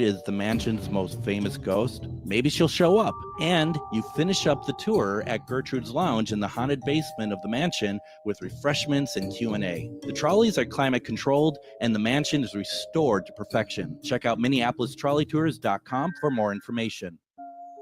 is the mansion's most famous ghost. Maybe she'll show up. And you finish up the tour at Gertrude's Lounge in the haunted basement of the mansion with refreshments and Q&A. The trolleys are climate controlled and the mansion is restored to perfection. Check out MinneapolisTrolleyTours.com for more information.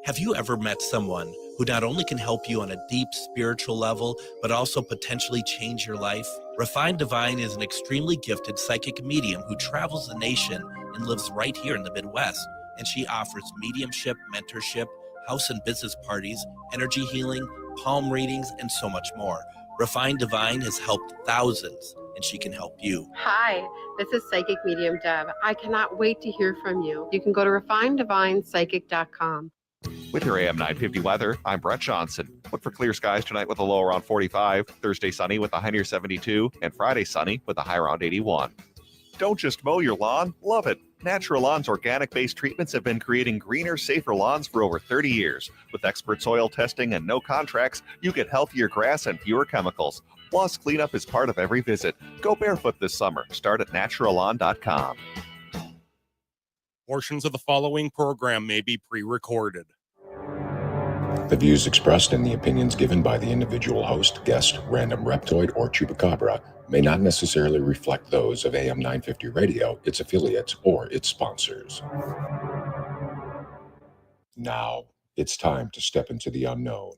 Have you ever met someone who not only can help you on a deep spiritual level, but also potentially change your life? Refined Divine is an extremely gifted psychic medium who travels the nation and lives right here in the Midwest. And she offers mediumship, mentorship, house and business parties, energy healing, palm readings, and so much more. Refined Divine has helped thousands, and she can help you. Hi, this is Psychic Medium Deb. I cannot wait to hear from you. You can go to refineddivinepsychic.com. With your AM 950 weather, I'm Brett Johnson. Look for clear skies tonight with a low around 45, Thursday sunny with a high near 72, and Friday sunny with a high around 81. Don't just mow your lawn, love it. Natural Lawn's organic-based treatments have been creating greener, safer lawns for over 30 years. With expert soil testing and no contracts, you get healthier grass and fewer chemicals. Plus, cleanup is part of every visit. Go barefoot this summer. Start at naturallawn.com. Portions of the following program may be pre-recorded. The views expressed and the opinions given by the individual host, guest, random reptoid, or chupacabra may not necessarily reflect those of AM 950 Radio, its affiliates, or its sponsors. Now, it's time to step into the unknown.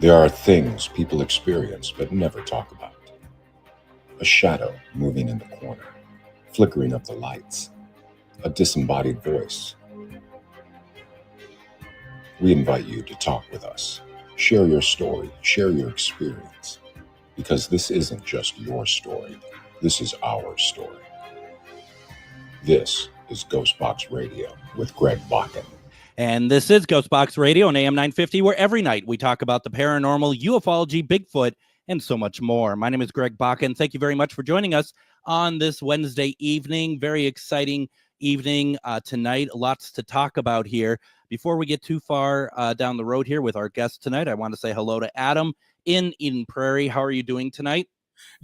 There are things people experience but never talk about. A shadow moving in the corner, flickering of the lights, a disembodied voice. We invite you to talk with us. Share your story, share your experience, because this isn't just your story. This is our story. This is GhostBox Radio with Greg Bakun. And this is GhostBox Radio on AM 950, where every night we talk about the paranormal, ufology, Bigfoot, and so much more. My name is Greg Bakun. Thank you very much for joining us on this Wednesday evening. Very exciting evening tonight. Lots to talk about here. Before we get too far down the road here with our guest tonight, I want to say hello to Adam in Eden Prairie. How are you doing tonight?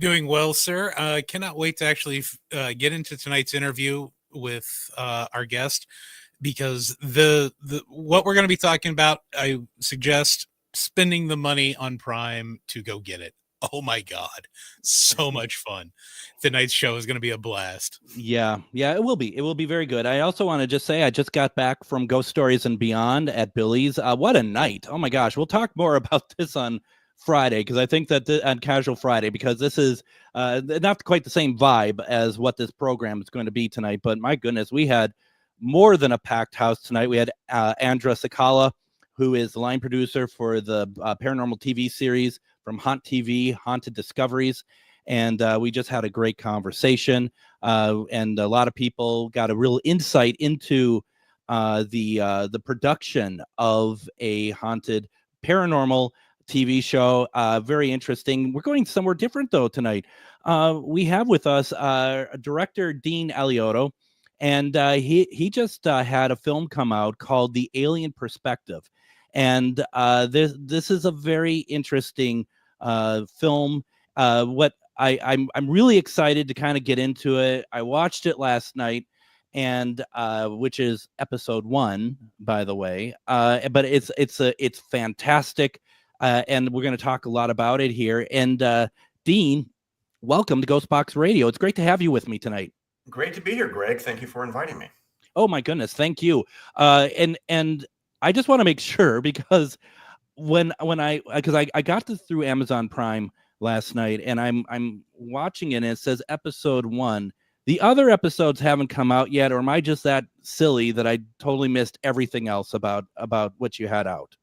Doing well, sir. Cannot wait to actually get into tonight's interview with our guest, because the what we're going to be talking about, I suggest spending the money on Prime to go get it. Oh my God, so much fun. Tonight's show is going to be a blast. Yeah, it will be. It will be very good. I also want to just say I just got back from Ghost Stories and Beyond at Billy's. What a night. Oh my gosh. We'll talk more about this on Friday, because I think that on Casual Friday, because this is not quite the same vibe as what this program is going to be tonight. But my goodness, we had more than a packed house tonight. We had Andra Sakala, who is the line producer for the paranormal TV series from Haunt TV, Haunted Discoveries. And we just had a great conversation. And a lot of people got a real insight into the production of a haunted paranormal TV show. Very interesting. We're going somewhere different, though, tonight. We have with us Director Dean Alioto. And he just had a film come out called The Alien Perspective. And this is a very interesting film. I'm really excited to kind of get into it. I watched it last night, and which is episode 1, by the way. But it's fantastic, and we're going to talk a lot about it here. And Dean, welcome to GhostBox Radio. It's great to have you with me tonight. Great to be here, Greg. Thank you for inviting me. Oh my goodness, thank you. And I just want to make sure, because I got this through Amazon Prime last night, and I'm watching it, and it says episode 1. The other episodes haven't come out yet, or am I just that silly that I totally missed everything else about what you had out?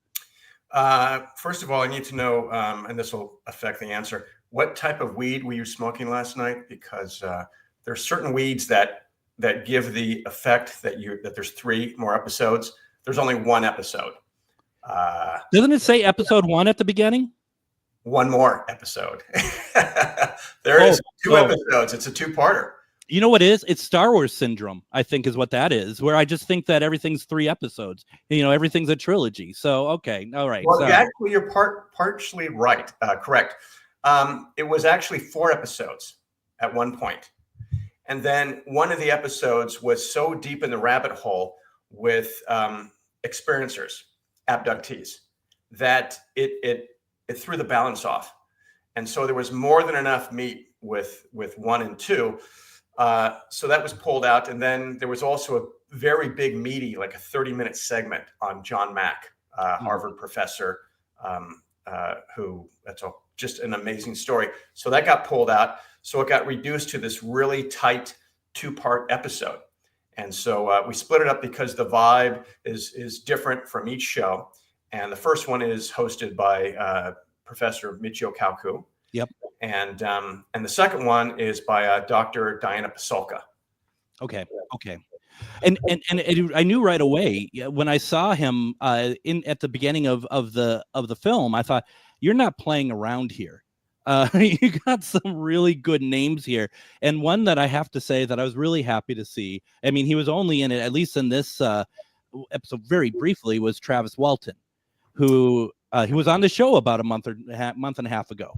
First of all, I need to know, and this will affect the answer, what type of weed were you smoking last night? Because there's certain weeds that give the effect that there's 3 more episodes. There's only 1 episode. Doesn't it say episode 1 at the beginning? 1 more episode. There is 2 episodes. It's a 2-parter. You know what it is? It's Star Wars syndrome, I think, is what that is, where I just think that everything's 3 episodes. Everything's a trilogy. So, okay. All right. Well, you're partially right. Correct. It was actually 4 episodes. at one point. And then one of the episodes was so deep in the rabbit hole with experiencers, abductees, that it threw the balance off. And so there was more than enough meat with 1 and 2. So that was pulled out. And then there was also a very big, meaty, like a 30-minute segment on John Mack, Harvard professor, who just an amazing story. So that got pulled out. So it got reduced to this really tight 2-part episode. And so we split it up because the vibe is different from each show. And the first one is hosted by Professor Michio Kaku. Yep. And the second one is by Dr. Diana Pasulka. Okay. And I knew right away when I saw him at the beginning of the film, I thought, you're not playing around here. You got some really good names here, and one that I have to say that I was really happy to see. I mean, he was only in it, at least in this episode, very briefly, was Travis Walton, who he was on the show about a month and a half ago.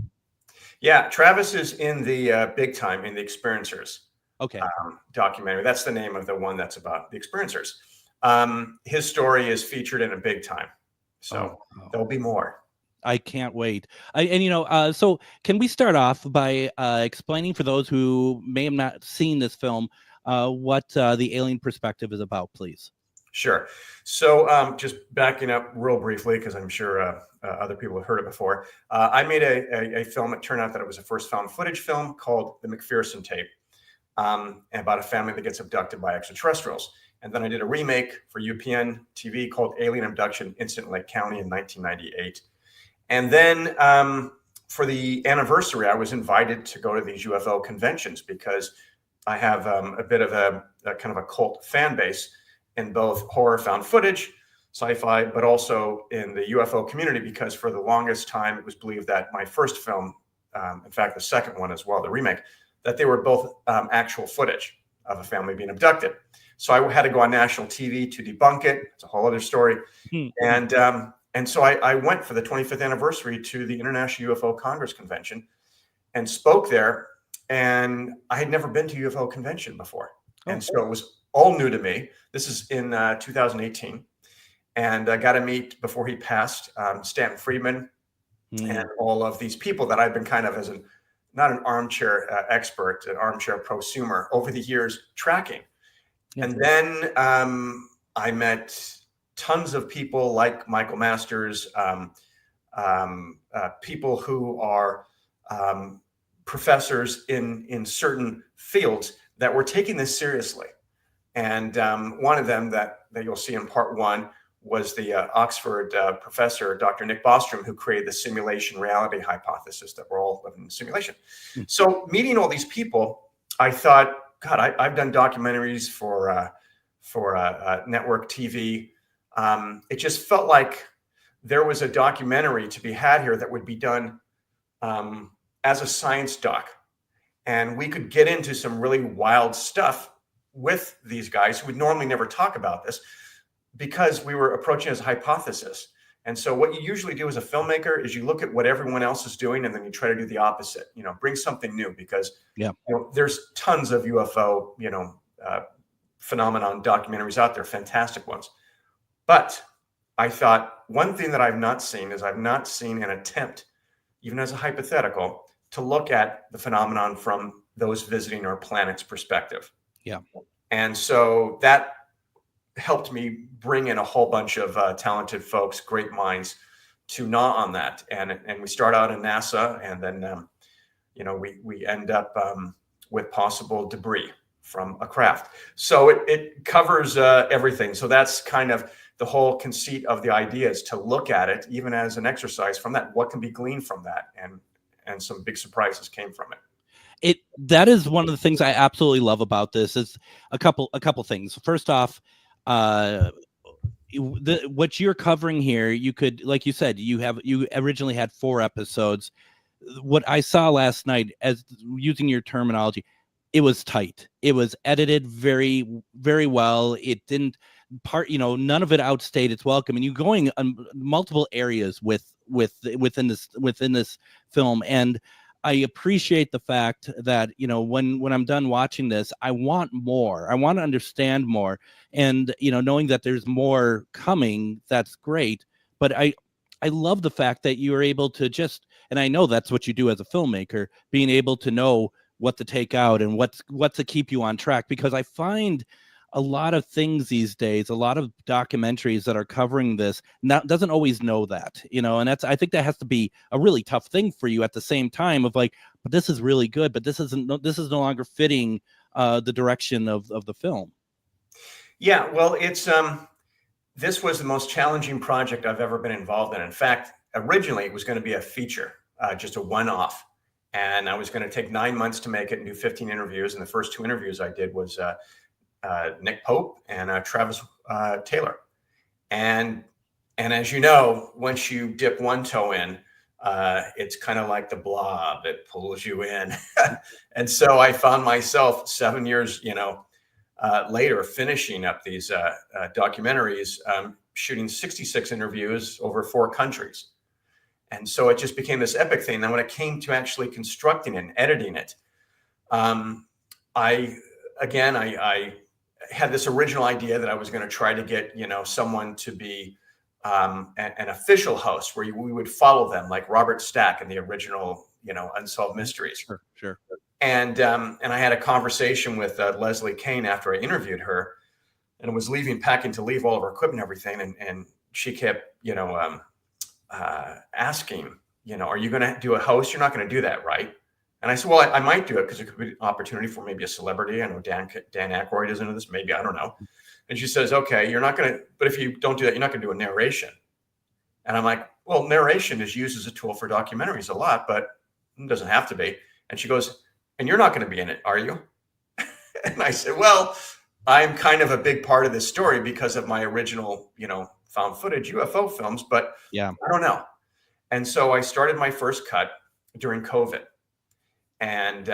Yeah, Travis is in the Big Time, in the Experiencers. Okay. Documentary. That's the name of the one that's about the Experiencers. His story is featured in a Big Time, so there'll be more. I can't wait. So can we start off by explaining for those who may have not seen this film what the Alien Perspective is about, please? Sure. So just backing up real briefly, because I'm sure other people have heard it before. I made a film. It turned out that it was a first found footage film called The McPherson Tape, about a family that gets abducted by extraterrestrials. And then I did a remake for UPN TV called Alien Abduction Incident Lake County in 1998. And then for the anniversary, I was invited to go to these UFO conventions because I have a bit of a kind of a cult fan base in both horror found footage, sci-fi, but also in the UFO community, because for the longest time, it was believed that my first film, in fact, the second one as well, the remake, that they were both actual footage of a family being abducted. So I had to go on national TV to debunk it. It's a whole other story. And so I went for the 25th anniversary to the International UFO Congress Convention and spoke there. And I had never been to a UFO convention before. And so it was all new to me. This is in 2018. And I got to meet, before he passed, Stanton Friedman and all of these people that I've been kind of as not an armchair expert, an armchair prosumer over the years tracking. And then I met tons of people like Michael Masters, people who are professors in certain fields that were taking this seriously. And one of them that you'll see in part 1 was the Oxford professor, Dr. Nick Bostrom, who created the simulation reality hypothesis that we're all living in simulation. So meeting all these people, I thought, God, I've done documentaries for network TV. It just felt like there was a documentary to be had here that would be done as a science doc. And we could get into some really wild stuff with these guys who would normally never talk about this, because we were approaching it as a hypothesis. And so what you usually do as a filmmaker is you look at what everyone else is doing and then you try to do the opposite, bring something new, because there's tons of UFO, phenomenon documentaries out there, fantastic ones. But I thought one thing that I've not seen is I've not seen an attempt, even as a hypothetical, to look at the phenomenon from those visiting our planet's perspective. Yeah. And so that helped me bring in a whole bunch of talented folks, great minds, to gnaw on that. And we start out in NASA, and then, we end up with possible debris from a craft. So it covers everything. So that's kind of the whole conceit of the idea, is to look at it, even as an exercise from that, what can be gleaned from that. And some big surprises came from it. That is one of the things I absolutely love about this, is a couple things. First off, what you're covering here, you could, like you said, you originally had 4 episodes. What I saw last night, as using your terminology, it was tight. It was edited very, very well. It didn't none of it outstayed its welcome, and you're going on multiple areas within this film. And I appreciate the fact that, you know, when I'm done watching this, I want more. I want to understand more. And, you know, knowing that there's more coming, that's great. But I love the fact that you are able to just, and I know that's what you do as a filmmaker, being able to know what to take out and what to keep you on track, because I find a lot of things these days, a lot of documentaries that are covering this doesn't always know that, you know, and I think that has to be a really tough thing for you at the same time of like, but this is really good, but this is no longer fitting the direction of the film. Yeah, well, it's this was the most challenging project I've ever been involved in. In fact, originally it was going to be a feature, just a one-off. And I was going to take 9 months to make it and do 15 interviews. And the first 2 interviews I did was Nick Pope and Travis Taylor. And as you know, once you dip one toe in, it's kind of like the Blob. It pulls you in. And so I found myself 7 years, later finishing up these documentaries, shooting 66 interviews over 4 countries. And so it just became this epic thing. Then when it came to actually constructing and editing it, I had this original idea that I was going to try to get, someone to be an official host where we would follow them, like Robert Stack in the original, Unsolved Mysteries. Sure. And I had a conversation with Leslie Kane after I interviewed her, and was packing to leave all of her equipment and everything. And she kept, asking, are you going to do a host? You're not going to do that, right? And I said, well, I might do it because it could be an opportunity for maybe a celebrity. I know Dan Aykroyd is into this. Maybe, I don't know. And she says, okay, you're not going to, but if you don't do that, you're not going to do a narration. And I'm like, well, narration is used as a tool for documentaries a lot, but it doesn't have to be. And she goes, and you're not going to be in it, are you? And I said, well, I'm kind of a big part of this story because of my original, found footage UFO films, but yeah, I don't know. And so I started my first cut during COVID. And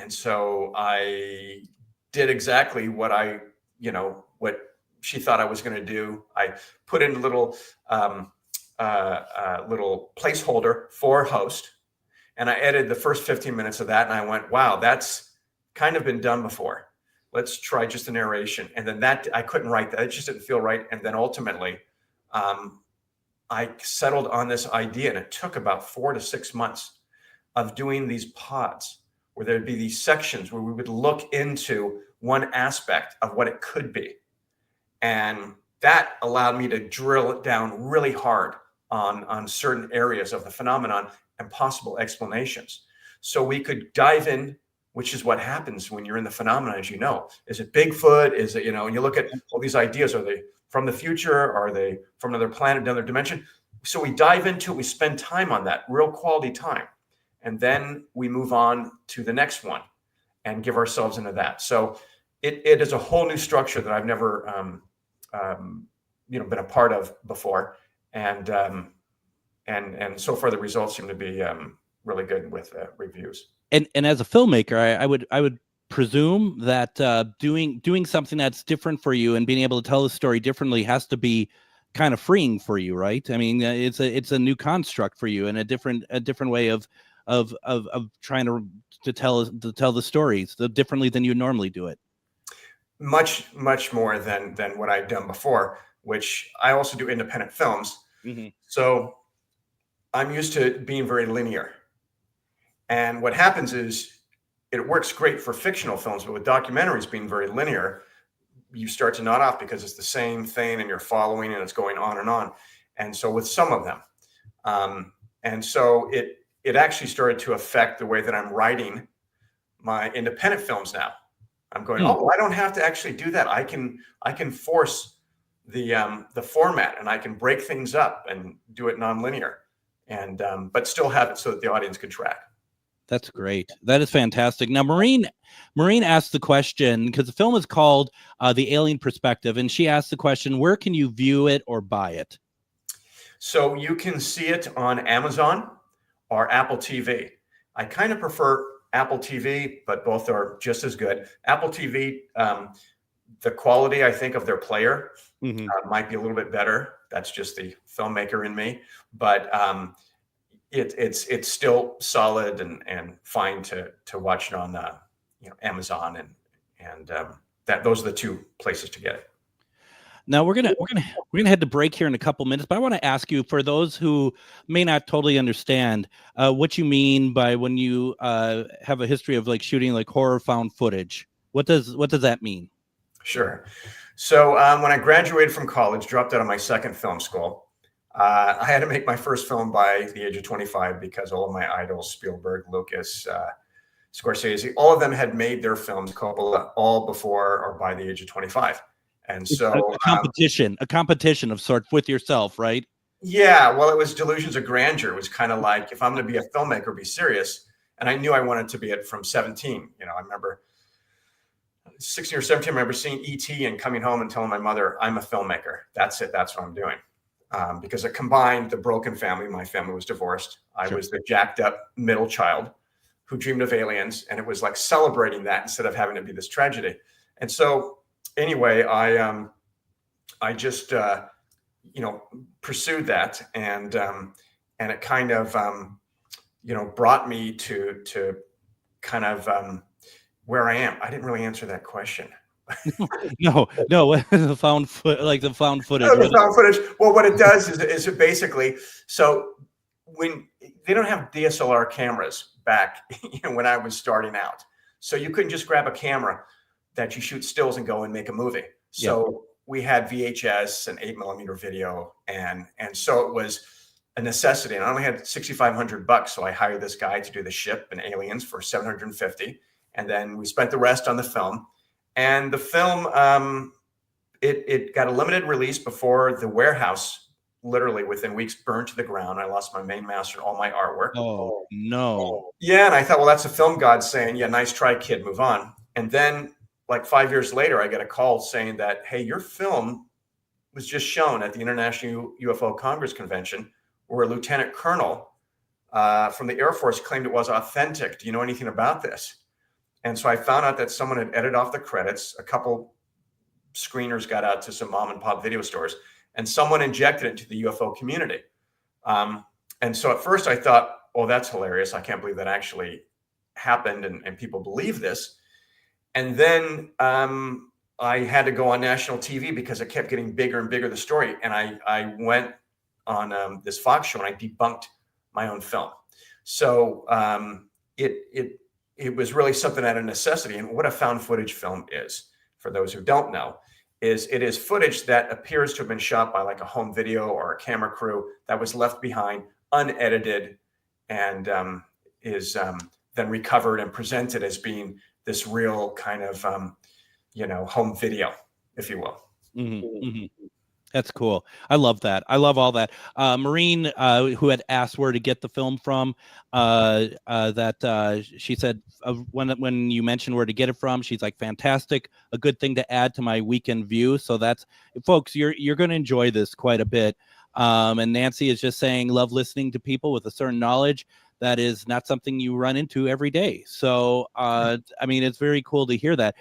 so I did exactly what what she thought I was going to do. I put in a little placeholder for host, and I edited the first 15 minutes of that. And I went, wow, that's kind of been done before. Let's try just a narration. And then I couldn't write that. It just didn't feel right. And then ultimately, I settled on this idea, and it took about 4 to 6 months of doing these pods where there'd be these sections where we would look into one aspect of what it could be. And that allowed me to drill it down really hard on certain areas of the phenomenon and possible explanations. So we could dive in, which is what happens when you're in the phenomenon, as you know. Is it Bigfoot? Is it, and you look at all these ideas, are they from the future? Are they from another planet, another dimension? So we dive into it, we spend time on that, real quality time. And then we move on to the next one and give ourselves into that. So it is a whole new structure that I've never, been a part of before. And so far the results seem to be really good with reviews. And as a filmmaker, I would presume that doing something that's different for you and being able to tell the story differently has to be kind of freeing for you, right? I mean, it's a new construct for you and a different way of trying to tell the stories differently than you normally do it. Much more than what I've done before, which I also do independent films. Mm-hmm. So I'm used to being very linear. And what happens is it works great for fictional films, but with documentaries being very linear, you start to nod off because it's the same thing and you're following and it's going on and on. And so with some of them, and so it actually started to affect the way that I'm writing my independent films now. I'm going, oh, I don't have to actually do that. I can force the format, and I can break things up and do it nonlinear, and but still have it so that the audience can track. That's great. That is fantastic. Now, Maureen asked the question, because the film is called The Alien Perspective, and she asked the question, where can you view it or buy it? So you can see it on Amazon or Apple TV. I kind of prefer Apple TV, but both are just as good. Apple TV, the quality, I think, of their player might be a little bit better. That's just the filmmaker in me. But it's still solid and fine to watch it on Amazon and that those are the two places to get it. Now we're gonna head to break here in a couple minutes, but I want to ask you, for those who may not totally understand what you mean by when you have a history of like shooting like horror found footage. What does that mean? Sure. So when I graduated from college, dropped out of my second film school, I had to make my first film by the age of 25 because all of my idols, Spielberg, Lucas, Scorsese, all of them had made their films, Coppola, all before or by the age of 25. And so a competition of sorts with yourself, right? Yeah, well, it was delusions of grandeur. It was kind of like, if I'm going to be a filmmaker, be serious. And I knew I wanted to be it from 17. I remember 16 or 17, I remember seeing E.T. and coming home and telling my mother, I'm a filmmaker. That's it. That's what I'm doing. Because it combined the broken family. My family was divorced. I was the jacked up middle child who dreamed of aliens. And it was like celebrating that instead of having to be this tragedy. And so anyway, I just, pursued that. And it kind of, brought me to kind of where I am. I didn't really answer that question. No, the found footage. No, the found footage. Well, what it does is it basically, so when they don't have DSLR cameras back when I was starting out, so you couldn't just grab a camera that you shoot stills and go and make a movie. So we had VHS and 8mm video, and so it was a necessity. And I only had $6,500, so I hired this guy to do the ship and aliens for $750, and then we spent the rest on the film. And the film, it got a limited release before the warehouse, literally within weeks, burned to the ground. I lost my main master and all my artwork. Oh, no. Yeah, and I thought, well, that's a film god saying, yeah, nice try, kid, move on. And then like 5 years later, I get a call saying that, hey, your film was just shown at the International UFO Congress Convention, where a lieutenant colonel from the Air Force claimed it was authentic. Do you know anything about this? And so I found out that someone had edited off the credits. A couple screeners got out to some mom and pop video stores, and someone injected it into the UFO community. And so at first I thought, oh, that's hilarious. I can't believe that actually happened and people believe this. And then I had to go on national TV because it kept getting bigger and bigger, the story. And I went on this Fox show and I debunked my own film. So it was really something out of necessity. And what a found footage film is, for those who don't know, is it is footage that appears to have been shot by like a home video or a camera crew that was left behind unedited and is then recovered and presented as being this real kind of, home video, if you will. Mm-hmm, mm-hmm. That's cool. I love that. I love all that. Maureen, who had asked where to get the film from, she said when you mentioned where to get it from, she's like, fantastic. A good thing to add to my weekend view. So that's, folks, you're going to enjoy this quite a bit. And Nancy is just saying, love listening to people with a certain knowledge. That is not something you run into every day. So, it's very cool to hear that.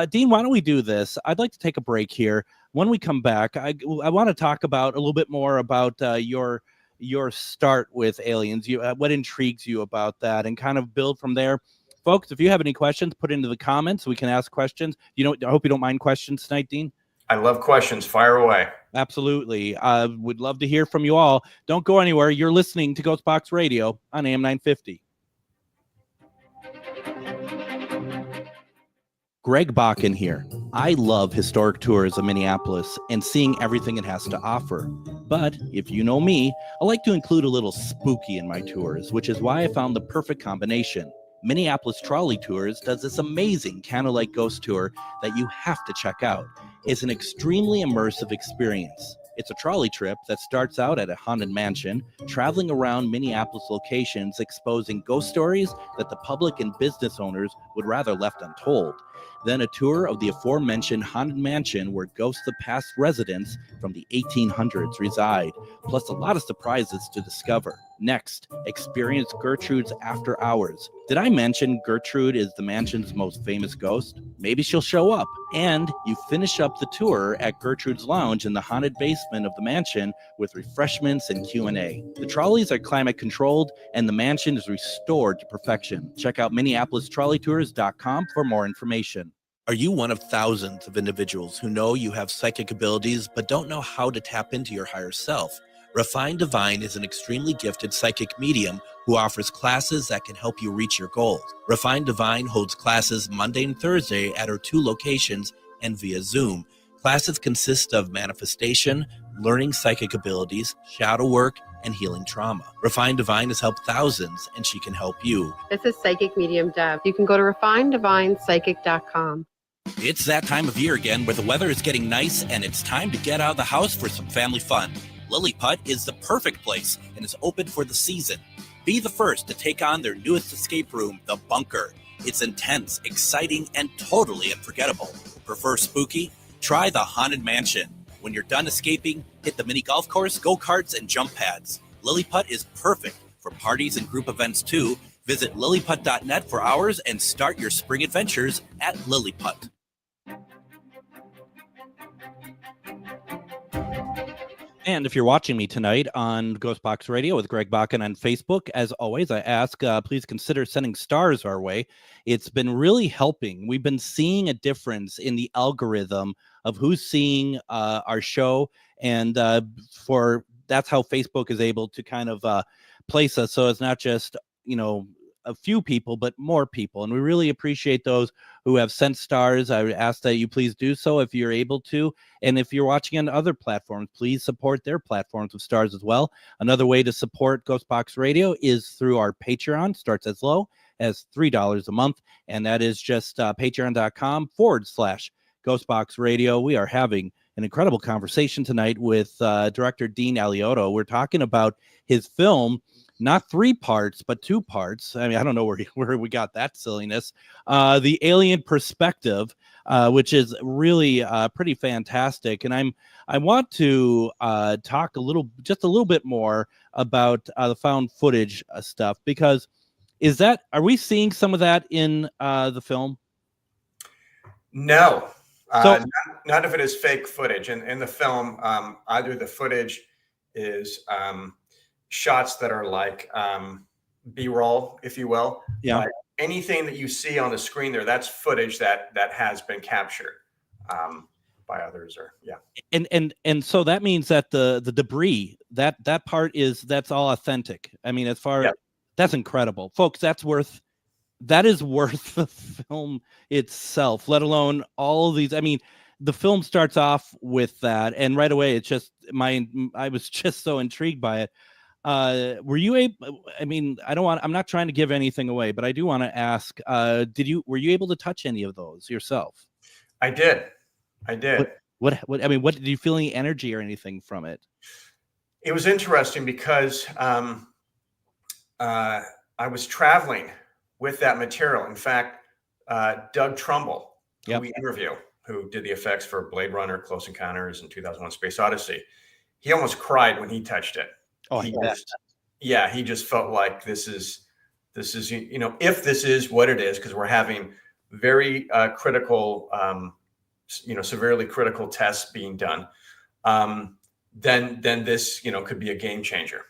Dean, why don't we do this? I'd like to take a break here. When we come back, I want to talk about a little bit more about your start with aliens. What intrigues you about that, and kind of build from there. Folks, if you have any questions, put into the comments. We can ask questions. I hope you don't mind questions tonight, Dean. I love questions. Fire away. Absolutely. Would love to hear from you all. Don't go anywhere. You're listening to GhostBox Radio on AM 950. Greg Bakun here. I love historic tours of Minneapolis and seeing everything it has to offer. But if you know me, I like to include a little spooky in my tours, which is why I found the perfect combination. Minneapolis Trolley Tours does this amazing candlelight ghost tour that you have to check out. It's an extremely immersive experience. It's a trolley trip that starts out at a haunted mansion, traveling around Minneapolis locations, exposing ghost stories that the public and business owners would rather left untold. then a tour of the aforementioned haunted mansion where ghosts of past residents from the 1800s reside, plus a lot of surprises to discover. Next, experience Gertrude's after hours. Did I mention Gertrude is the mansion's most famous ghost? Maybe she'll show up. And you finish up the tour at Gertrude's Lounge in the haunted basement of the mansion with refreshments and Q&A. The trolleys are climate controlled and the mansion is restored to perfection. Check out MinneapolisTrolleyTours.com for more information. Are you one of thousands of individuals who know you have psychic abilities but don't know how to tap into your higher self? Refined Divine is an extremely gifted psychic medium who offers classes that can help you reach your goals. Refined Divine holds classes Monday and Thursday at her 2 locations and via Zoom. Classes consist of manifestation, learning psychic abilities, shadow work, and healing trauma. Refined Divine has helped thousands, and she can help you. This is Psychic Medium Deb. You can go to refineddivinepsychic.com. It's that time of year again where the weather is getting nice and it's time to get out of the house for some family fun. Lilliput is the perfect place and is open for the season. Be the first to take on their newest escape room, The Bunker. It's intense, exciting, and totally unforgettable. Prefer spooky? Try the Haunted Mansion. When you're done escaping, hit the mini golf course, go-karts, and jump pads. Lilliput is perfect for parties and group events too. Visit lilliput.net for hours and start your spring adventures at Lilliput. And if you're watching me tonight on GhostBox Radio with Greg Bakun on Facebook, as always, I ask, please consider sending stars our way. It's been really helping. We've been seeing a difference in the algorithm of who's seeing our show. And that's how Facebook is able to kind of place us. So it's not just, a few people, but more people. And we really appreciate those who have sent stars. I would ask that you please do so if you're able to. And if you're watching on other platforms, please support their platforms with stars as well. Another way to support GhostBox Radio is through our Patreon. Starts as low as $3 a month. And that is just patreon.com/GhostBox Radio. We are having an incredible conversation tonight with Director Dean Alioto. We're talking about his film, not 3 parts, but 2 parts. I mean, I don't know where we got that silliness. The Alien Perspective, which is really pretty fantastic. And I want to talk a little bit more about the found footage stuff, because are we seeing some of that in the film? No, none of it is fake footage. In the film, either the footage is shots that are like B-roll, if you will. Yeah. Anything that you see on the screen there, that's footage that has been captured by others, or yeah. And so that means that the debris, that part that's all authentic. I mean, that's incredible, folks. That is worth the film itself, let alone all of these. I mean, the film starts off with that, and right away it's just I was just so intrigued by it. Were you able? I mean, I'm not trying to give anything away, but I do want to ask: were you able to touch any of those yourself? I did. What? I mean, what did you feel any energy or anything from it? It was interesting because I was traveling with that material. In fact, Doug Trumbull, who we interview, who did the effects for Blade Runner, Close Encounters, and 2001: Space Odyssey, he almost cried when he touched it. Oh, he just felt like this is, if this is what it is, because we're having very critical, severely critical tests being done, then this, could be a game changer.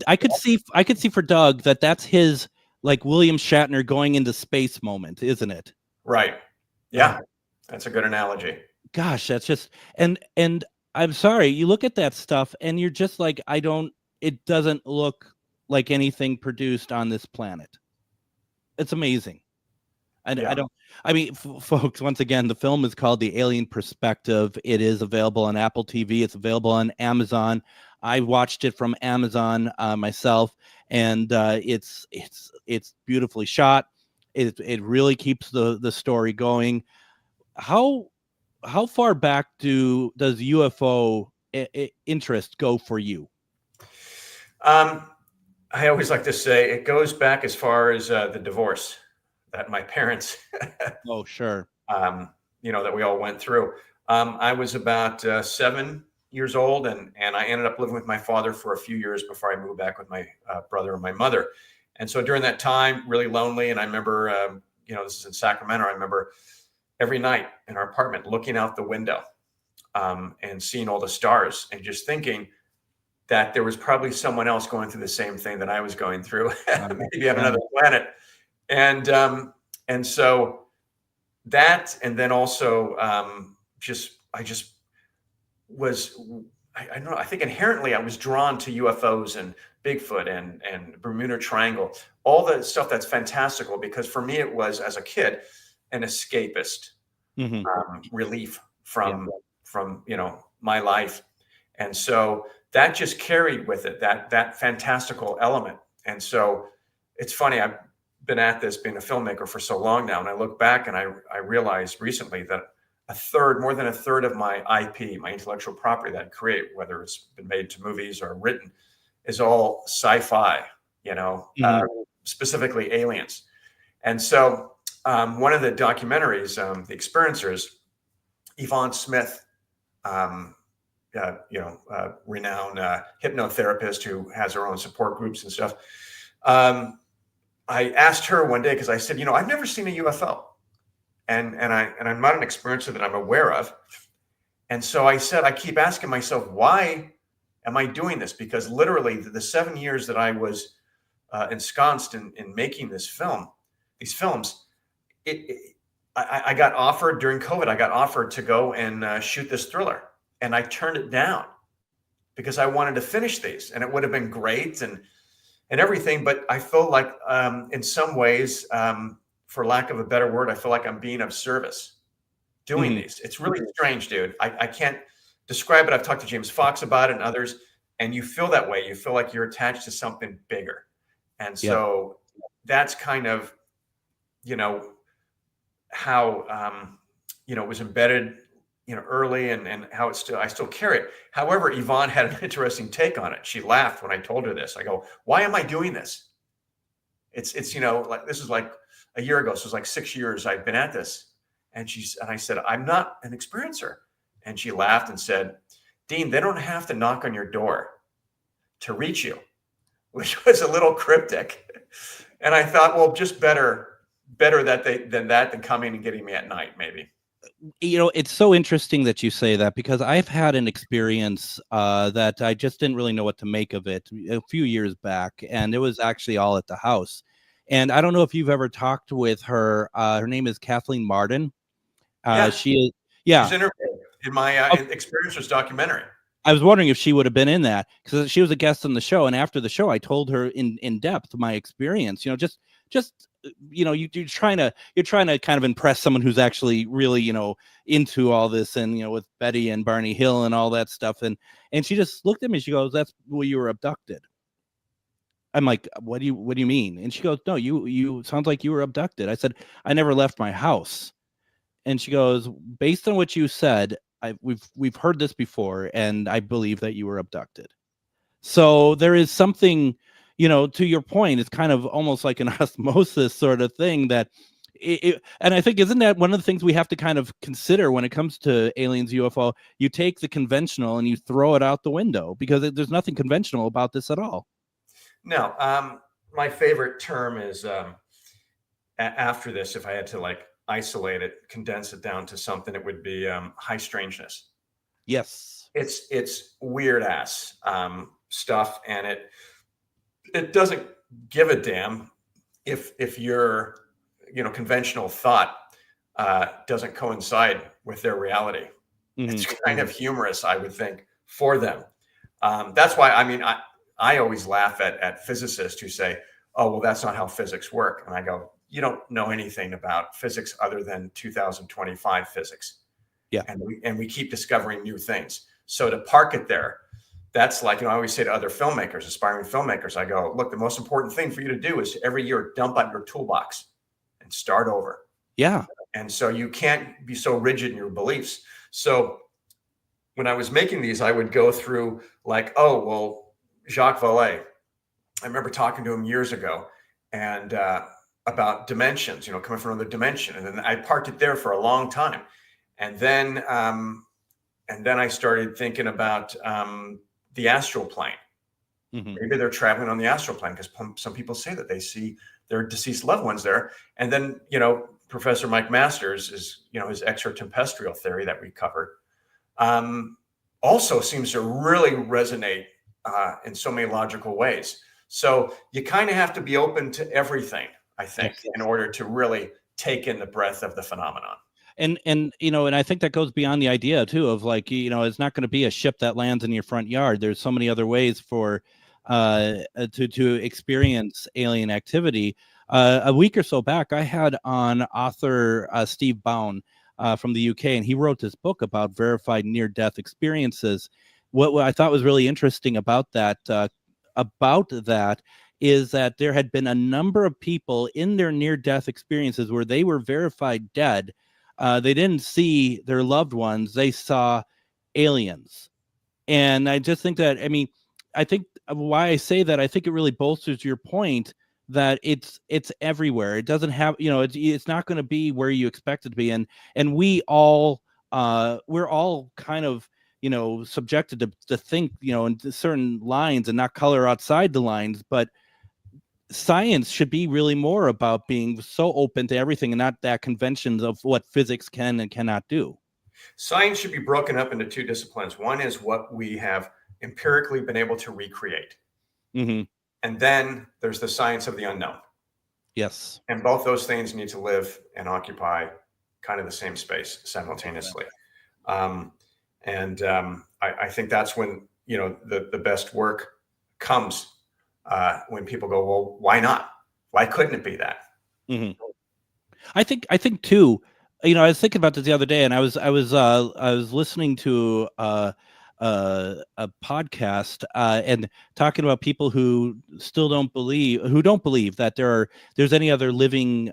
I could see for Doug that's his, like, William Shatner going into space moment, isn't it? Right. Yeah. That's a good analogy. Gosh, that's just, and I'm sorry, you look at that stuff and you're just like, it doesn't look like anything produced on this planet. It's amazing. Folks, once again, the film is called The Alien Perspective. It is available on Apple TV. It's available on Amazon. I watched it from Amazon myself, and it's beautifully shot. It really keeps the story going. How far back does UFO interest go for you? I always like to say it goes back as far as the divorce. that my parents, Oh, sure. that we all went through. I was about 7 years old, and I ended up living with my father for a few years before I moved back with my brother and my mother. And so during that time, really lonely. And I remember, this is in Sacramento. I remember every night in our apartment looking out the window and seeing all the stars and just thinking that there was probably someone else going through the same thing that I was going through, maybe on another planet. And so that, and then also I don't know, I think inherently I was drawn to UFOs and Bigfoot and Bermuda Triangle, all the stuff that's fantastical, because for me, it was, as a kid, an escapist relief from my life. And so that just carried with it that fantastical element. And so it's funny, I've been at this being a filmmaker for so long now, and I look back and I realized recently that more than a third of my IP, my intellectual property that I create, whether it's been made to movies or written, is all sci-fi, specifically aliens. And so one of the documentaries, The Experiencers, Yvonne Smith, renowned hypnotherapist who has her own support groups and stuff. I asked her one day, because I said, I've never seen a UFO. And I'm not an experiencer that I'm aware of. And so I said, I keep asking myself, why am I doing this? Because literally the 7 years that I was ensconced in making these films, I got offered during COVID, I got offered to go and shoot this thriller. And I turned it down because I wanted to finish these, and it would have been great and everything. But I feel like in some ways, for lack of a better word, I feel like I'm being of service doing these. It's really strange, dude. I can't describe it. I've talked to James Fox about it and others, and you feel that way. You feel like you're attached to something bigger. And so that's kind of, how, it was embedded, early, and how I still carry it. However, Yvonne had an interesting take on it. She laughed when I told her this. I go, why am I doing this? It's like, this is like a year ago. So it's like 6 years I've been at this. And I said, I'm not an experiencer. And she laughed and said, Dean, they don't have to knock on your door to reach you, which was a little cryptic. And I thought, well, just better than coming and getting me at night, maybe. It's so interesting that you say that, because I've had an experience that I just didn't really know what to make of it a few years back, and it was actually all at the house. And I don't know if you've ever talked with her. Her name is Kathleen Martin. She is. Yeah. She's interviewed in my Experiencers documentary. I was wondering if she would have been in that, because she was a guest on the show. And after the show, I told her in depth my experience, you're trying to kind of impress someone who's actually really, into all this, and, with Betty and Barney Hill and all that stuff. And she just looked at me. She goes, that's where you were abducted. I'm like, what do you mean? And she goes, no, you sounds like you were abducted. I said, I never left my house. And she goes, based on what you said, we've heard this before, and I believe that you were abducted. So there is something, to your point, it's kind of almost like an osmosis sort of thing that and I think, isn't that one of the things we have to kind of consider when it comes to aliens, UFO? You take the conventional and you throw it out the window, because there's nothing conventional about this at all. No, my favorite term is after this, if I had to isolate it, condense it down to something, it would be high strangeness. Yes. It's weird ass stuff, and it doesn't give a damn if your conventional thought doesn't coincide with their reality. It's kind of humorous, I would think, for them. That's why I always laugh at physicists who say, oh, well, that's not how physics work. And I go, you don't know anything about physics other than 2025 physics. Yeah. And we keep discovering new things. So to park it there, that's like, I always say to other filmmakers, aspiring filmmakers, I go, look, the most important thing for you to do is every year dump out your toolbox and start over. Yeah. And so you can't be so rigid in your beliefs. So when I was making these, I would go through Jacques Vallée. I remember talking to him years ago, and about dimensions, coming from another dimension. And then I parked it there for a long time. And then I started thinking about the astral plane. Mm-hmm. Maybe they're traveling on the astral plane, because some people say that they see their deceased loved ones there. And then, Professor Mike Masters is, his extraterrestrial theory that we covered, also seems to really resonate in so many logical ways. So you kind of have to be open to everything, I think, in order to really take in the breadth of the phenomenon. And I think that goes beyond the idea too of like, it's not going to be a ship that lands in your front yard. There's so many other ways for to experience alien activity. A week or so back, I had on author Steve Bown from the UK, and he wrote this book about verified near-death experiences. What I thought was really interesting about that is that there had been a number of people in their near-death experiences where they were verified dead. They didn't see their loved ones; they saw aliens. And I just think that, I think why I say that, I think it really bolsters your point that it's everywhere. It doesn't have, it's not going to be where you expect it to be. And we all, we're all kind of, subjected to think, in certain lines and not color outside the lines. But science should be really more about being so open to everything and not that conventions of what physics can and cannot do. Science should be broken up into two disciplines. One is what we have empirically been able to recreate. Mm-hmm. And then there's the science of the unknown. Yes. And both those things need to live and occupy kind of the same space simultaneously. I think that's when, the best work comes, when people go, well, why not? Why couldn't it be that? Mm-hmm. I think too, I was thinking about this the other day, and I was listening to a podcast and talking about people who still don't believe that there's any other living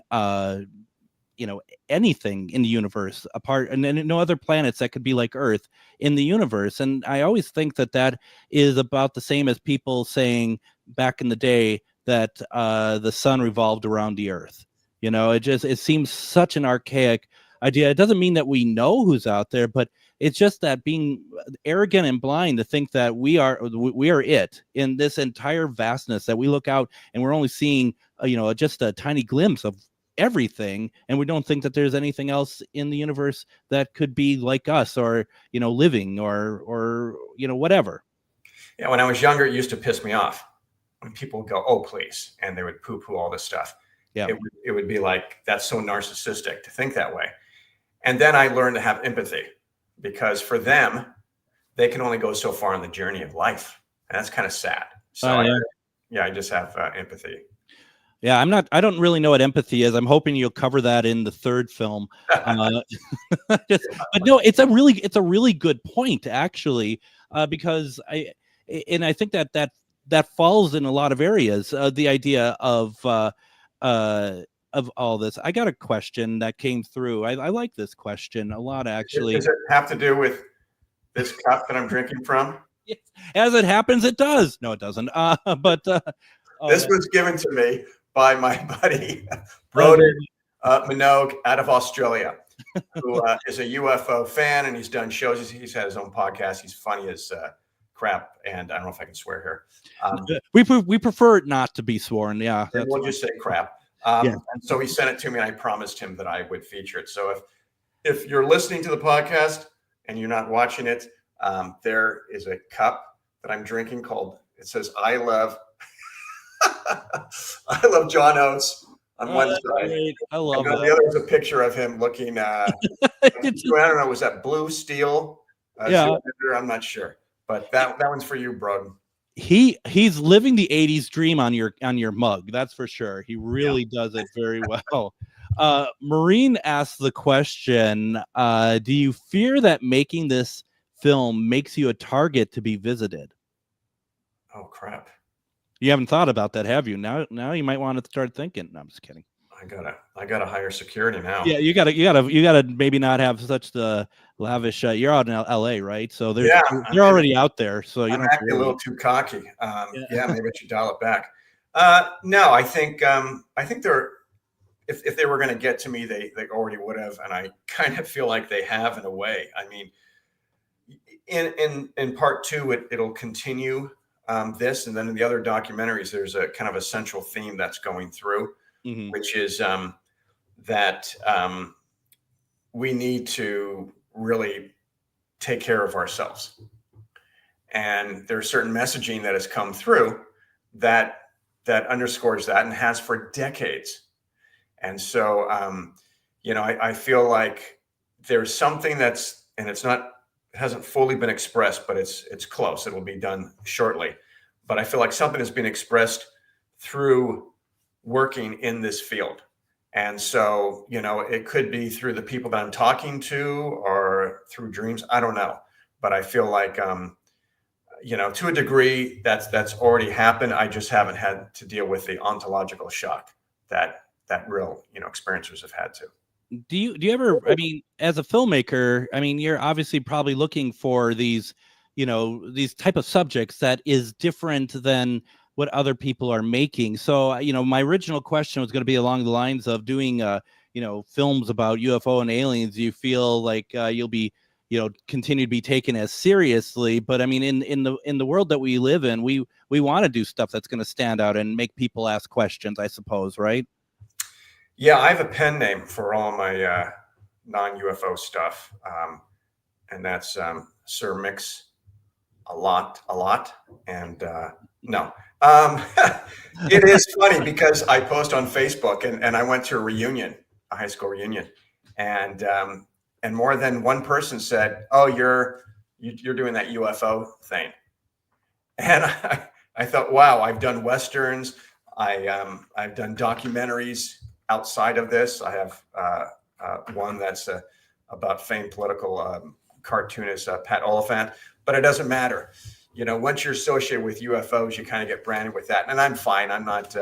anything in the universe apart, and then no other planets that could be like Earth in the universe. And I always think that is about the same as people saying back in the day that the sun revolved around the Earth. It seems such an archaic idea. It doesn't mean that we know who's out there, but it's just that being arrogant and blind to think that we are it in this entire vastness, that we look out and we're only seeing just a tiny glimpse of everything, and we don't think that there's anything else in the universe that could be like us, or living, or whatever. Yeah, when I was younger, it used to piss me off when people would go, "Oh, please," and they would poo-poo all this stuff. Yeah, it would be like, that's so narcissistic to think that way. And then I learned to have empathy, because for them, they can only go so far on the journey of life, and that's kind of sad. So I just have empathy. Yeah, I don't really know what empathy is. I'm hoping you'll cover that in the third film. But no, it's a really good point, actually, because I think that falls in a lot of areas. The idea of all this. I got a question that came through. I like this question a lot, actually. Does it have to do with this cup that I'm drinking from? Yes. As it happens, it does. No, it doesn't. This was given to me by my buddy, Broden Minogue out of Australia, who is a UFO fan, and he's done shows. He's had his own podcast. He's funny as crap, and I don't know if I can swear here. We prefer it not to be sworn. Yeah, we'll just say crap. And so he sent it to me, and I promised him that I would feature it. So if you're listening to the podcast and you're not watching it, there is a cup that I'm drinking called, it says, I love John Oates on one side. Great. I love that. The other is a picture of him looking, I don't know, was that blue steel? I'm not sure. But that one's for you, Broden. He's living the 80s dream on your mug. That's for sure. He really does it very well. Maureen asked the question, do you fear that making this film makes you a target to be visited? Oh, crap. You haven't thought about that, have you? Now you might want to start thinking. No, I'm just kidding. I gotta hire security now. Yeah, you gotta maybe not have such the lavish. You're out in LA, right? So you're already out there. So I'm acting a little too cocky. Maybe I should dial it back. No, I think if they were going to get to me, they already would have. And I kind of feel like they have in a way. I mean, in part two, it'll continue this. And then in the other documentaries, there's a kind of a central theme that's going through, which is that we need to really take care of ourselves. And there's certain messaging that has come through that underscores that and has for decades. And so, I feel like there's something that's, and it hasn't fully been expressed, but it's close. It will be done shortly. But I feel like something has been expressed through working in this field. And so, it could be through the people that I'm talking to or through dreams. I don't know. But I feel like, to a degree that's already happened. I just haven't had to deal with the ontological shock that real, experiencers have had to. Do you ever, I mean, as a filmmaker, I mean, you're obviously probably looking for these type of subjects that is different than what other people are making. So, my original question was going to be along the lines of doing, films about UFO and aliens. Do you feel like you'll be, continue to be taken as seriously? But I mean, in the world that we live in, we want to do stuff that's going to stand out and make people ask questions, I suppose, right? Yeah, I have a pen name for all my non-UFO stuff, and that's Sir Mix a lot. And no, it is funny because I post on Facebook, and I went to a high school reunion, and more than one person said, "Oh, you're doing that UFO thing," and I thought, wow, I've done Westerns, I've done documentaries. Outside of this, I have one that's about famed political cartoonist Pat Oliphant, but it doesn't matter. Once you're associated with UFOs, you kind of get branded with that, and I'm fine. I'm not,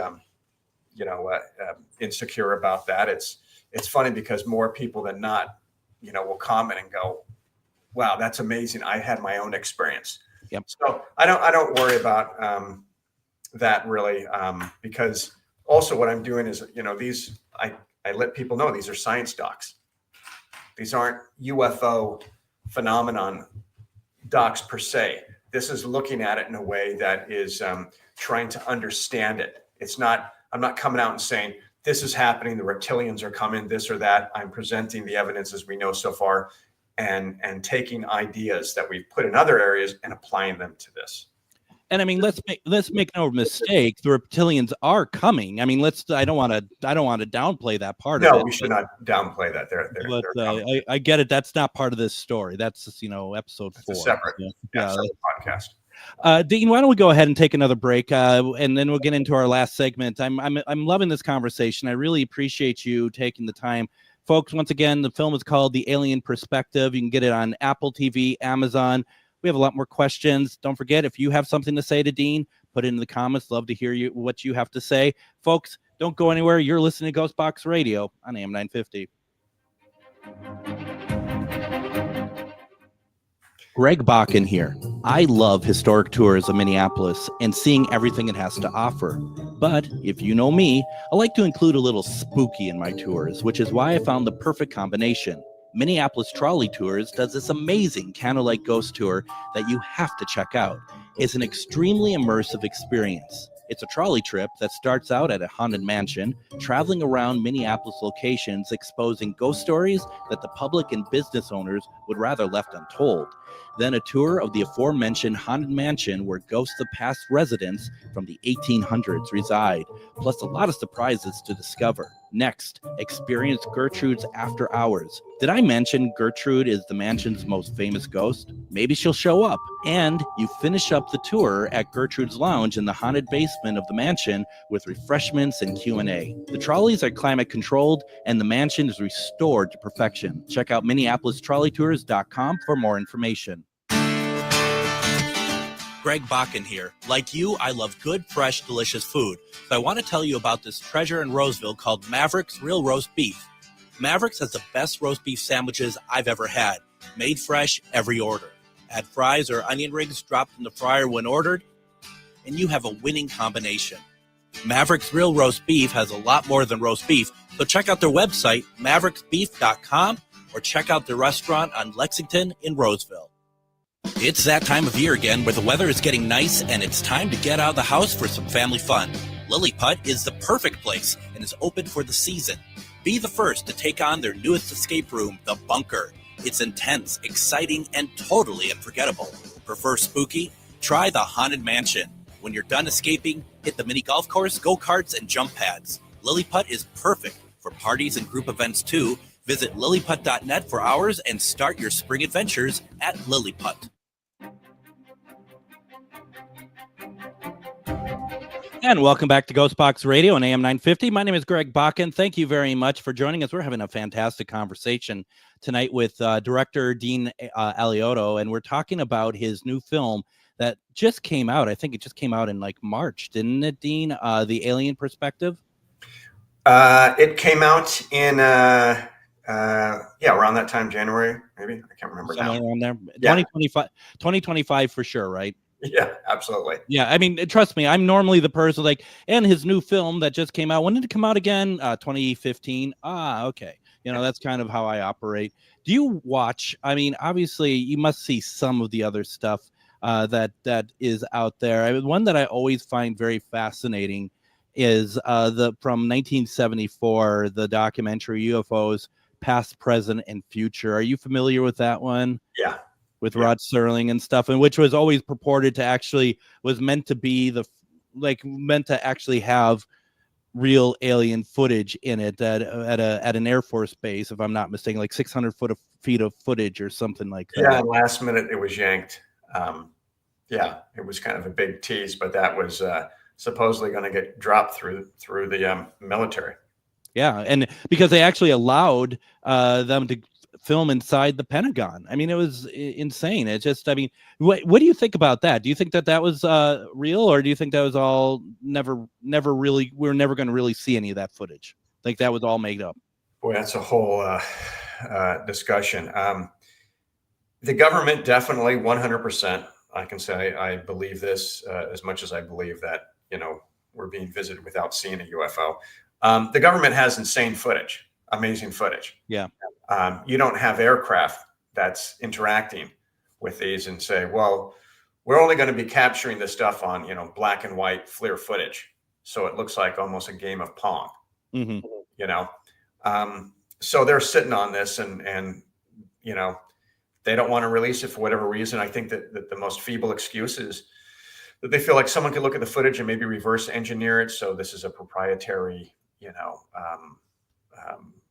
insecure about that. It's funny because more people than not, will comment and go, "Wow, that's amazing. I had my own experience." Yep. So I don't worry about that really, because. Also, what I'm doing is, these, I let people know these are science docs. These aren't UFO phenomenon docs per se. This is looking at it in a way that is trying to understand it. I'm not coming out and saying, this is happening, the reptilians are coming, this or that. I'm presenting the evidence as we know so far and taking ideas that we've put in other areas and applying them to this. And I mean, let's make no mistake. The reptilians are coming. I mean, I don't want to downplay that part of it. No, we should not downplay that. They're I get it. That's not part of this story. That's just, episode 4. It's a separate podcast. Dean, why don't we go ahead and take another break, and then we'll get into our last segment. I'm loving this conversation. I really appreciate you taking the time. Folks, once again, the film is called The Alien Perspective. You can get it on Apple TV, Amazon. We have a lot more questions. Don't forget, if you have something to say to Dean, put it in the comments. Love to hear what you have to say. Folks, don't go anywhere. You're listening to GhostBox Radio on AM 950. Greg Bakun here. I love historic tours of Minneapolis and seeing everything it has to offer. But if you know me, I like to include a little spooky in my tours, which is why I found the perfect combination. Minneapolis Trolley Tours does this amazing candlelight ghost tour that you have to check out. It's an extremely immersive experience. It's a trolley trip that starts out at a haunted mansion, traveling around Minneapolis locations, exposing ghost stories that the public and business owners would rather left untold. Then a tour of the aforementioned haunted mansion where ghosts of past residents from the 1800s reside, plus a lot of surprises to discover. Next, experience Gertrude's After Hours. Did I mention Gertrude is the mansion's most famous ghost? Maybe she'll show up. And you finish up the tour at Gertrude's Lounge in the haunted basement of the mansion with refreshments and Q&A. The trolleys are climate controlled and the mansion is restored to perfection. Check out MinneapolisTrolleyTours.com for more information. Greg Bakun here. Like you, I love good, fresh, delicious food. So I want to tell you about this treasure in Roseville called Maverick's Real Roast Beef. Maverick's has the best roast beef sandwiches I've ever had. Made fresh every order. Add fries or onion rings dropped in the fryer when ordered, and you have a winning combination. Maverick's Real Roast Beef has a lot more than roast beef, so check out their website, mavericksbeef.com, or check out their restaurant on Lexington in Roseville. It's that time of year again where the weather is getting nice and it's time to get out of the house for some family fun. Lilliput is the perfect place and is open for the season. Be the first to take on their newest escape room, The Bunker. It's intense, exciting, and totally unforgettable. Prefer spooky? Try the Haunted Mansion. When you're done escaping, hit the mini golf course, go-karts, and jump pads. Lilliput is perfect for parties and group events too. Visit lilliput.net for hours and start your spring adventures at Lilliput. And welcome back to GhostBox Radio on AM 950. My name is Greg Bakun. Thank you very much for joining us. We're having a fantastic conversation tonight with Director Dean Alioto, and we're talking about his new film that just came out. I think it just came out in like March, didn't it, Dean? The Alien Perspective? It came out in, around that time, January, maybe. I can't remember Somewhere now. around there. Yeah. 2025 for sure, right? Yeah, absolutely. Yeah, I mean, trust me, I'm normally the person and his new film that just came out. When did it come out again? 2015. Okay. That's kind of how I operate. Do you watch? I mean, obviously, you must see some of the other stuff that is out there. One that I always find very fascinating is from 1974, the documentary UFOs, Past, Present, and Future. Are you familiar with that one? Yeah. With Rod Serling and stuff, and which was always purported to was meant to be meant to actually have real alien footage in it at an Air Force base, if I'm not mistaken, like 600 feet of footage or something like that. Yeah, last minute it was yanked. It was kind of a big tease, but that was supposedly going to get dropped through the military. Yeah, and because they actually allowed them to film inside the Pentagon. I mean, it was insane. It's just, I mean, what do you think about that? Do you think that was real, or do you think that was all never really, we're never going to really see any of that footage? Like that was all made up? Boy, that's a whole discussion. The government definitely 100%. I can say I believe this as much as I believe that, we're being visited without seeing a UFO. The government has insane footage, amazing footage. Yeah. You don't have aircraft that's interacting with these and say, well, we're only going to be capturing this stuff on, black and white FLIR footage. So it looks like almost a game of Pong, so they're sitting on this and they don't want to release it for whatever reason. I think that the most feeble excuse is that they feel like someone could look at the footage and maybe reverse engineer it. So this is a proprietary,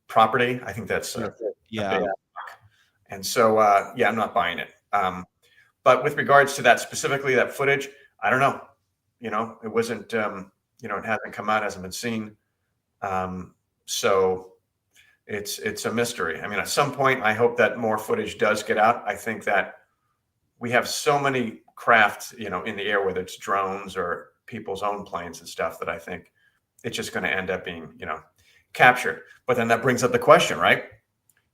property. I think that's yeah. And so I'm not buying it. But with regards to that specifically, that footage, I don't know. It wasn't. It hasn't come out, hasn't been seen. So it's a mystery. I mean, at some point, I hope that more footage does get out. I think that we have so many crafts, in the air, whether it's drones or people's own planes and stuff, that I think it's just going to end up being, captured. But then that brings up the question, right?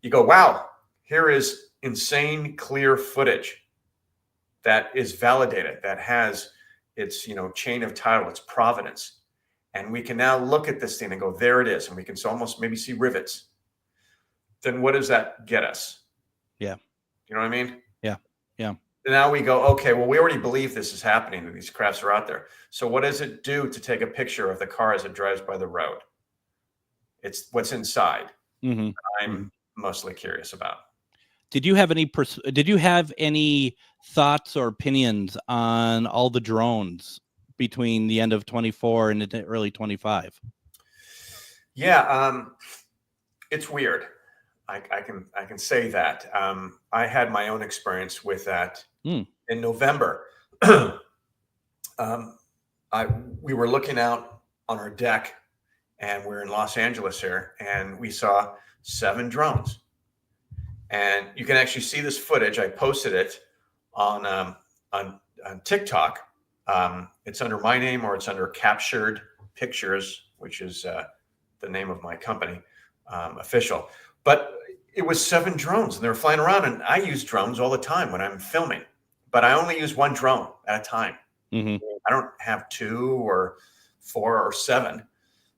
You go, wow, here is insane clear footage that is validated, that has its, chain of title, its provenance. And we can now look at this thing and go, there it is. And we can almost maybe see rivets. Then what does that get us? Yeah. You know what I mean? Yeah. Yeah. Now we go, okay, well, we already believe this is happening, that these crafts are out there. So what does it do to take a picture of the car as it drives by the road? It's what's inside. Mm-hmm. I'm mostly curious about. Did you have any thoughts or opinions on all the drones between the end of 24 and the early 25? Yeah, it's weird. I can say that. I had my own experience with that in November. We were looking out on our deck, and we're in Los Angeles here, and we saw 7 drones. And you can actually see this footage. I posted it on TikTok. It's under my name, or it's under Captured Pictures, which is the name of my company, official. But it was 7 drones, and they were flying around. And I use drones all the time when I'm filming, but I only use 1 drone at a time. Mm-hmm. I don't have 2 or 4 or 7.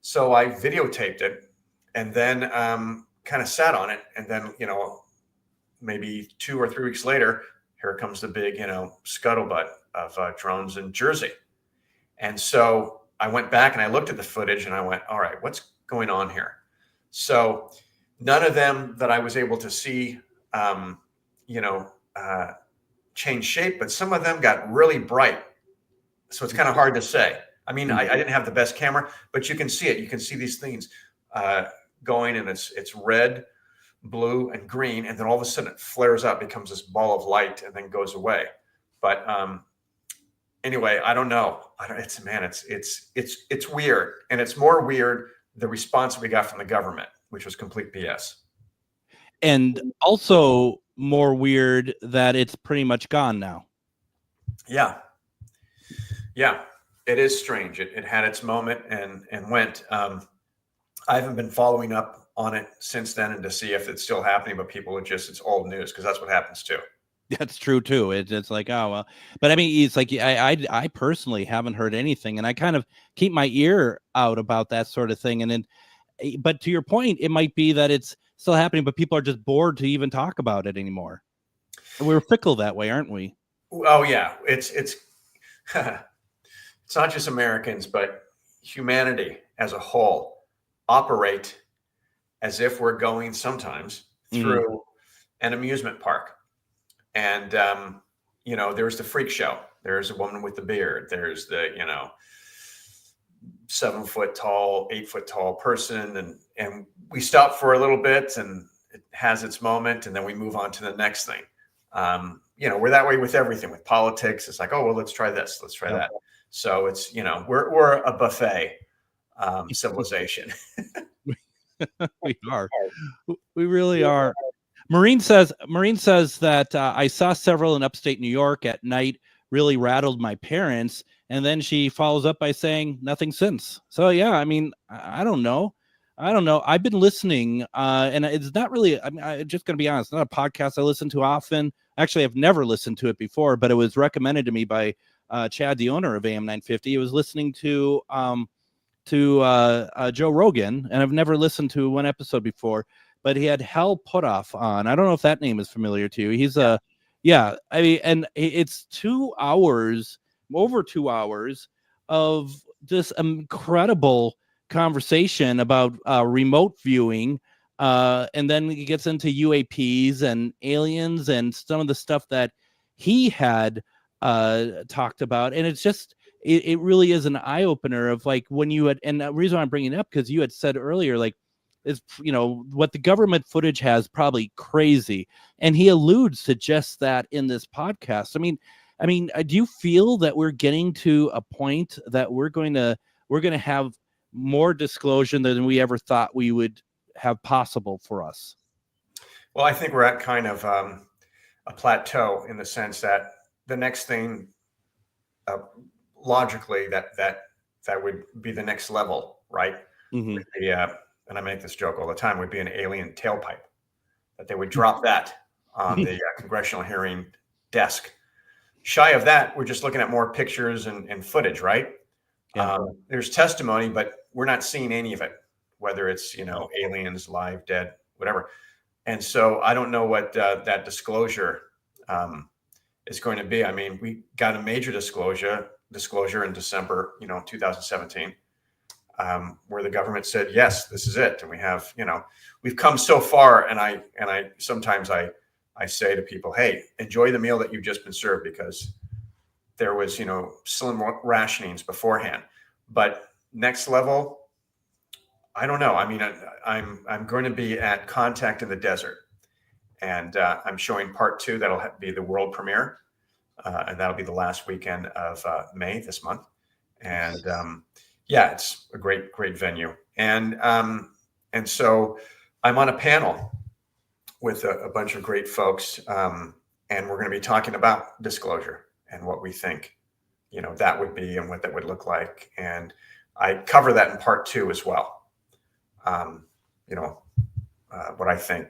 So I videotaped it and then kind of sat on it. And then, maybe 2 or 3 weeks later, here comes the big, scuttlebutt of drones in Jersey. And so I went back and I looked at the footage and I went, all right, what's going on here? So none of them that I was able to see, change shape, but some of them got really bright. So it's kind of hard to say. I mean, I didn't have the best camera, but you can see it. You can see these things going, and it's red, blue, and green, and then all of a sudden it flares up, becomes this ball of light, and then goes away. But anyway, I don't know. It's weird, and it's more weird the response we got from the government, which was complete BS. And also more weird that it's pretty much gone now. Yeah, it is strange. It had its moment and went. I haven't been following up on it since then and to see if it's still happening, but people it's old news, because that's what happens too. That's true too. It's like, oh well, but I mean, it's like I personally haven't heard anything, and I kind of keep my ear out about that sort of thing. And then, but to your point, it might be that it's still happening, but people are just bored to even talk about it anymore. And we're fickle that way, aren't we? Oh yeah, it's it's not just Americans, but humanity as a whole operate as if we're going sometimes through an amusement park. And, there's the freak show. There's a woman with the beard. There's the, 7 foot tall, 8 foot tall person. And we stop for a little bit and it has its moment. And then we move on to the next thing. We're that way with everything, with politics. It's like, oh, well, let's try this. Let's try that. So it's, we're a buffet civilization. We are. We really are. Maureen says that I saw several in upstate New York at night, really rattled my parents. And then she follows up by saying nothing since. So, yeah, I mean, I don't know. I've been listening and it's not really, I'm just going to be honest, not a podcast I listen to often. Actually, I've never listened to it before, but it was recommended to me by Chad, the owner of AM 950. It was listening to Joe Rogan, and I've never listened to one episode before, but he had Hal Puthoff on. I don't know if that name is familiar to you. He's and it's 2 hours, over 2 hours of this incredible conversation about remote viewing. And then he gets into UAPs and aliens and some of the stuff that he had talked about. And it's just, it really is an eye opener of like when you had, and the reason I'm bringing it up, because you had said earlier, like, is, what the government footage has probably crazy. And he alludes to just that in this podcast. I mean, do you feel that we're getting to a point that we're going to have more disclosure than we ever thought we would have possible for us? Well, I think we're at kind of a plateau in the sense that the next thing, logically, that would be the next level, right? Mm-hmm. And I make this joke all the time, would be an alien tailpipe, that they would drop that on the congressional hearing desk. Shy of that, we're just looking at more pictures and footage, right? Yeah. There's testimony, but we're not seeing any of it, whether it's, aliens, live, dead, whatever. And so I don't know what that disclosure is going to be. I mean, we got a major disclosure in December, 2017, where the government said, yes, this is it. And we have, we've come so far. And I sometimes I say to people, hey, enjoy the meal that you've just been served, because there was, slim rationings beforehand. But next level, I don't know. I mean, I'm going to be at Contact in the Desert, and I'm showing part 2. That'll be the world premiere, and that'll be the last weekend of May this month. And it's a great venue. And so I'm on a panel with a bunch of great folks, and we're going to be talking about disclosure and what we think, that would be and what that would look like. And I cover that in part 2 as well. What I think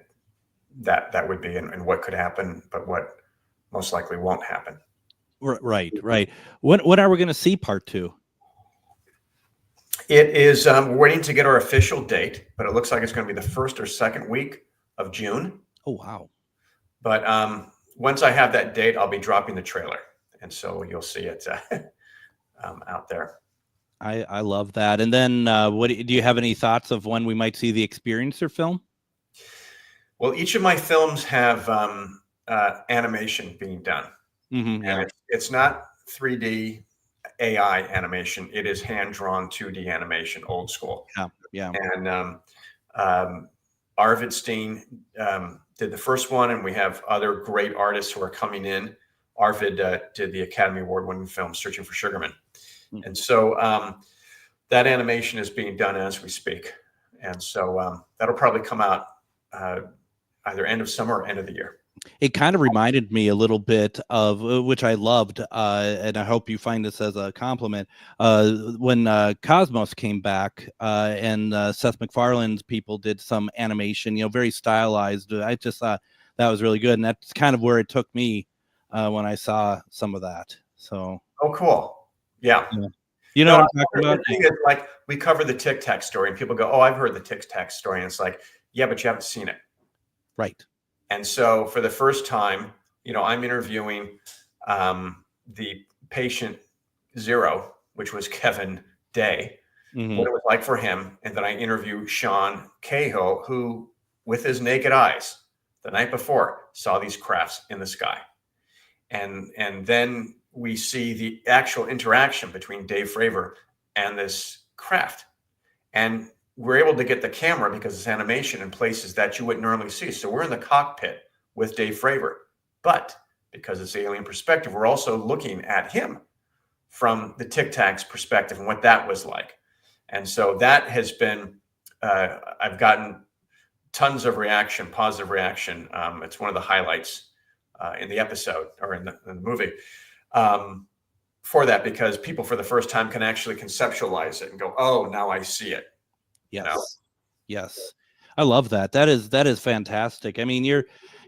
that would be and what could happen, but what most likely won't happen. Right. When are we going to see part 2? It is, we're waiting to get our official date, but it looks like it's going to be the first or second week of June. Oh, wow. But once I have that date, I'll be dropping the trailer. And so you'll see it out there. I love that. And then do you have any thoughts of when we might see the Experiencer film? Well, each of my films have animation being done. Mm-hmm, yeah. And it's not 3D AI animation. It is hand-drawn 2D animation, old school. Yeah. And Arvid Steen did the first one, and we have other great artists who are coming in. Arvid did the Academy Award-winning film Searching for Sugarman. Mm-hmm. And so that animation is being done as we speak. And so that'll probably come out either end of summer or end of the year. It kind of reminded me a little bit of, which I loved, and I hope you find this as a compliment, when Cosmos came back and Seth MacFarlane's people did some animation, very stylized. I just thought that was really good, and that's kind of where it took me when I saw some of that. So. Oh, cool. Yeah. You know what I'm talking about? The thing is, like, we cover the Tic Tac story, and people go, "Oh, I've heard the Tic Tac story," and it's like, yeah, but you haven't seen it. Right. And so for the first time, I'm interviewing the patient 0, which was Kevin Day, mm-hmm. what it was like for him. And then I interview Sean Cahill, who, with his naked eyes, the night before, saw these crafts in the sky. And then we see the actual interaction between Dave Fravor and this craft. And we're able to get the camera, because it's animation, in places that you wouldn't normally see. So we're in the cockpit with Dave Fravor, but because it's alien perspective, we're also looking at him from the Tic Tac's perspective and what that was like. And so that has been, I've gotten tons of reaction, positive reaction. It's one of the highlights in the episode, or in the movie, for that, because people for the first time can actually conceptualize it and go, oh, now I see it. Yes. Yes. I love that. That is fantastic. I mean,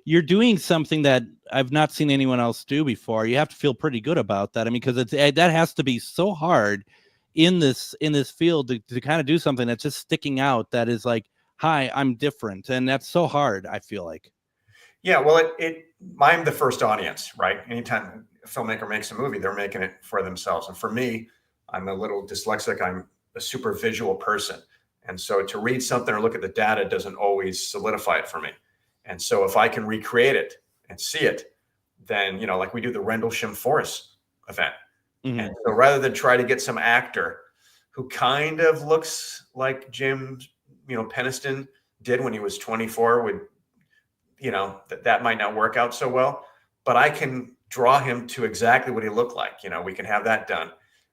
you're doing something that I've not seen anyone else do before. You have to feel pretty good about that. I mean, because that has to be so hard in this field to kind of do something that's just sticking out, that is like, hi, I'm different. And that's so hard, I feel like. Yeah, well, I'm the first audience, right? Anytime a filmmaker makes a movie, they're making it for themselves. And for me, I'm a little dyslexic. I'm a super visual person. And so to read something or look at the data doesn't always solidify it for me. And so if I can recreate it and see it, then, like we do the Rendlesham Forest event. Mm-hmm. And so rather than try to get some actor who kind of looks like Jim, Peniston did when he was 24, that might not work out so well, but I can draw him to exactly what he looked like. We can have that done.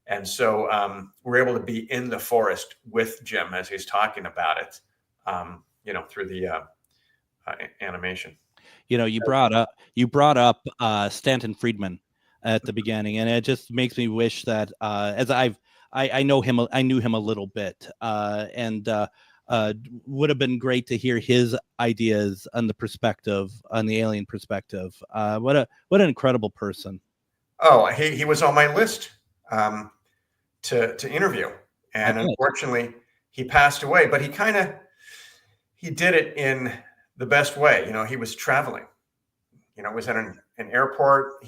And so we're able to be in the forest with Jim as he's talking about it, through the animation. You brought up Stanton Friedman at the beginning, and it just makes me wish that as I knew him a little bit, and would have been great to hear his ideas on the alien perspective. What an incredible person. Oh, he was on my list to interview, and unfortunately he passed away, but he did it in the best way. He was traveling, it was at an airport,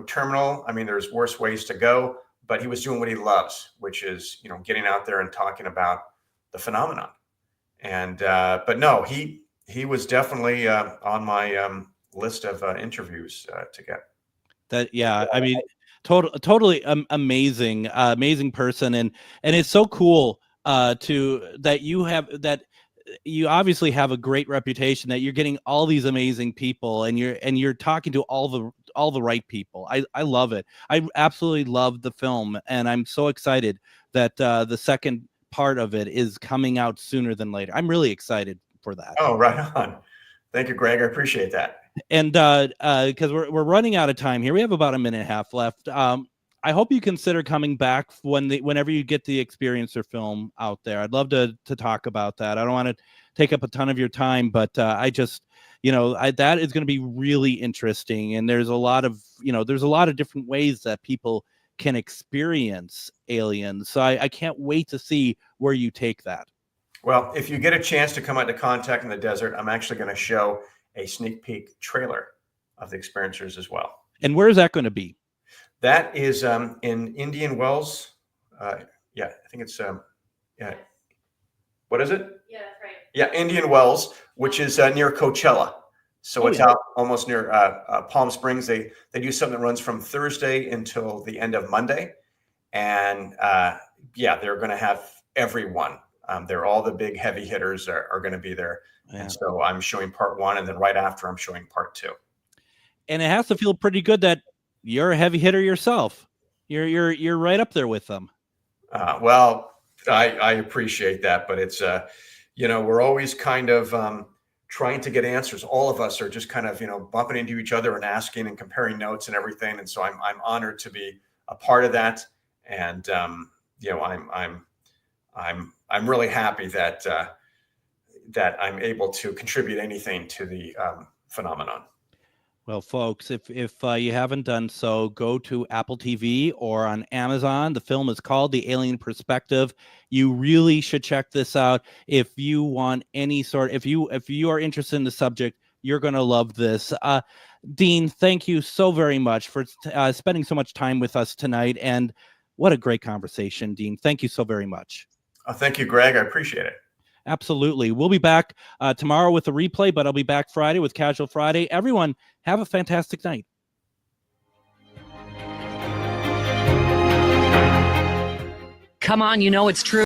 terminal. I mean, there's worse ways to go, but he was doing what he loves, which is, getting out there and talking about the phenomenon. And, but no, he was definitely on my list of interviews to get. That, yeah, I mean, totally amazing person, and it's so cool that you obviously have a great reputation, that you're getting all these amazing people, and you're talking to all the right people. I love it. I absolutely love the film, and I'm so excited that the second part of it is coming out sooner than later. I'm really excited for that. Oh, right on. Thank you, Greg. I appreciate that. And because we're running out of time here, we have about a minute and a half left. I hope you consider coming back whenever you get the Experiencer film out there. I'd love to talk about that. I don't want to take up a ton of your time, but I just, that is going to be really interesting. And there's a lot of different ways that people can experience aliens. So I can't wait to see where you take that. Well, if you get a chance to come out to Contact in the Desert, I'm actually going to show a sneak peek trailer of the Experiencers as well. And where is that going to be? That is in Indian Wells. Yeah, I think it's yeah. What is it? Yeah, that's right. Yeah, Indian Wells, which is near Coachella. So it's out almost near Palm Springs. They do something that runs from Thursday until the end of Monday, and they're going to have everyone. They're all the big heavy hitters are going to be there. Yeah. And so I'm showing part 1, and then right after I'm showing part 2. And it has to feel pretty good that you're a heavy hitter yourself. You're right up there with them. Well, I appreciate that, but it's we're always kind of trying to get answers. All of us are just kind of bumping into each other and asking and comparing notes and everything. And so I'm honored to be a part of that. And I'm really happy that I'm able to contribute anything to the phenomenon. Well, folks, if you haven't done so, go to Apple TV or on Amazon. The film is called The Alien Perspective. You really should check this out. If you want any sort, if you are interested in the subject, you're going to love this. Dean, thank you so very much for spending so much time with us tonight. And what a great conversation, Dean. Thank you so very much. Thank you, Greg. I appreciate it. Absolutely. We'll be back tomorrow with a replay, but I'll be back Friday with Casual Friday. Everyone, have a fantastic night. Come on, you know it's true.